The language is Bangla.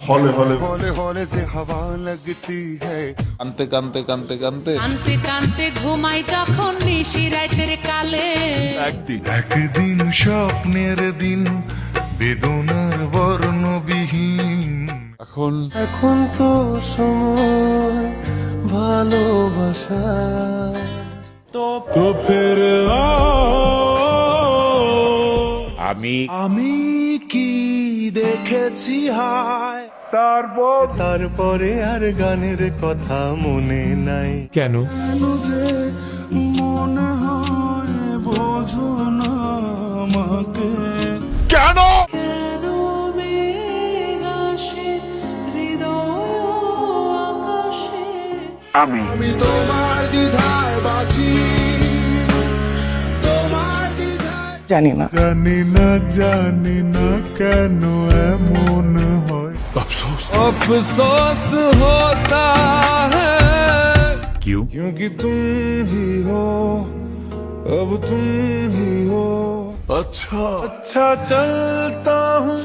हौले हौले हौले हौले से हवा लगती है কানতে কানতে কানতে কানতে কানতে কানতে ঘুমাই যখন নিশি রাতের কালে একদিন স্বপ্নের দিন বেদনার বর্ণবিহীন এখন এখন তো সময় ভালোবাসা তো ফির আমি কি দেখেছি হায় তারপরে আর গানের কথা মনে নাই কেন? যে মনে হয় বোঝো না আমাকে কেন মেঘ আসে হৃদয় আকাশে আমি তোমার দ্বিধায় বাঁচি তোমার দ্বিধায় জানি না। জানি না কেন এমন হয় अफसोस होता है क्योंकि तुम ही हो अब तुम ही हो अच्छा चलता हूँ